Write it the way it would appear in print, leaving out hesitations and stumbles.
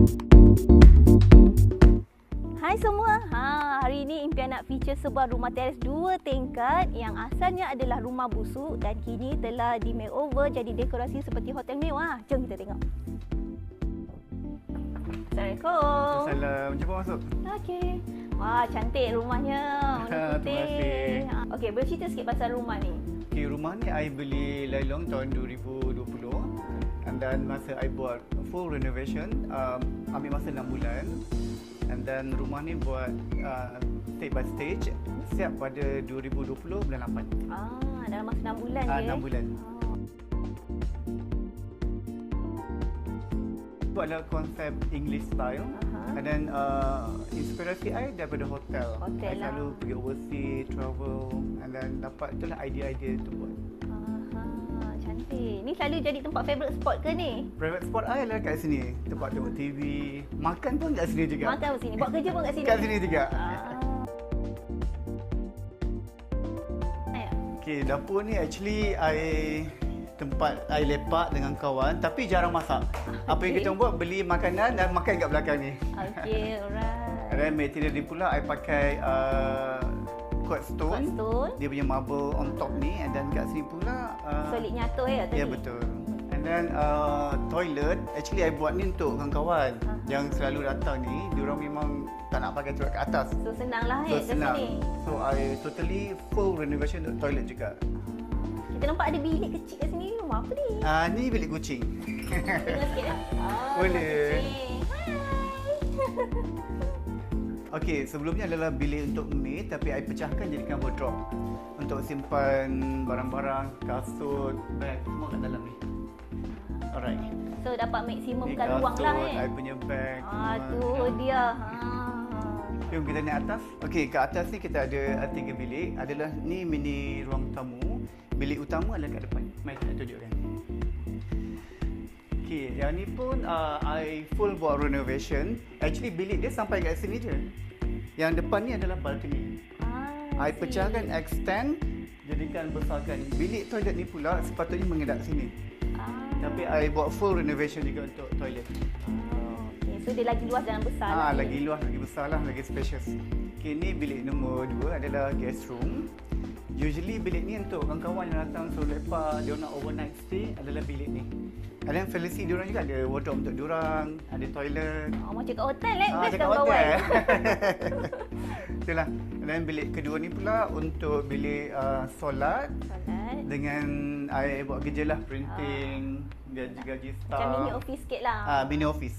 Hai semua, hari ini Impian nak feature sebuah rumah teres 2 tingkat yang asalnya adalah rumah busuk dan kini telah di makeover jadi dekorasi seperti hotel mewah. Jom kita tengok. Assalamualaikum. Salam, jumpa masuk. Okey. Wah, cantik rumahnya. Warna putih. Terima kasih. Okey, boleh cerita sikit pasal rumah ni? Okay, rumah ni I beli Lailong tahun 2020 dan masa I buat full renovation, ambil masa 6 bulan. And then rumah ni buat stage by stage, siap pada 2020 bulan 8. Dalam masa 6 bulan je. 6 bulan. Itu adalah konsep English style. And then inspirasi I daripada hotel. Hotel I selalu pergi overseas, travel, and then dapat itulah idea-idea tu buat. Cantik. Ni selalu jadi tempat favourite spot ke ni? Private spot I adalah kat sini. Tempat tengok TV, makan pun kat sini juga. Makan sini, buat kerja pun kat sini. Kat sini juga. Okay, dapur ni actually tempat I lepak dengan kawan tapi jarang masak. Apa yang kita buat, beli makanan dan makan kat belakang ni. Okay, alright. Dan material dia pula I pakai quartz stone. Dia punya marble on top ni, and then kat sini pula solid nyatu ya tadi. Ya, betul. And then toilet actually I buat ni untuk kawan-kawan yang selalu datang ni, diorang memang tak nak pakai toilet kat atas. So senanglah So kat senang. sini. So I totally full renovation untuk toilet juga. Kita nampak ada bilik kecil kat sini. Rumah apa ni? Ni bilik kucing. Tengok sikit lah. Boleh. Kucing. Hai. Okey, sebelumnya adalah bilik untuk maid tapi I pecahkan jadikan wardrobe untuk simpan barang-barang, kasut, beg semua kat dalam ni. Alright. So dapat maksimumkan Ni ruang lah kasut, I punya beg. tu dia. Jom kita naik atas. Okey, kat atas ni kita ada 3 bilik. Adalah ni mini ruang tamu. Bilik utama adalah kat depan. Mari saya tunjukkan. Okey, yang ni pun I full buat renovation. Actually bilik dia sampai kat sini je. Yang depan ni adalah balcony. I pecahkan, extend, jadikan besarkan. Bilik toilet ni pula sepatutnya menghadap sini. Tapi I buat full renovation juga untuk toilet. Okay. So dia lagi luas dan besar lah. Lagi luas, lagi besar lah, lagi spacious. Okay, ni bilik nombor 2 adalah guest room. Usually bilik ni untuk kawan-kawan yang datang suruh lepak, dia nak overnight stay, adalah bilik ni. Ada yang fallacy diorang juga ada wardrobe untuk diorang, ada toilet. Macam kat hotel best macam kat kawan-kawan. hotel. Itulah. Dan bilik kedua ni pula untuk bilik solat. Dengan I buat kerja lah, printing, gaji staff. Macam mini office sikit lah. Mini office.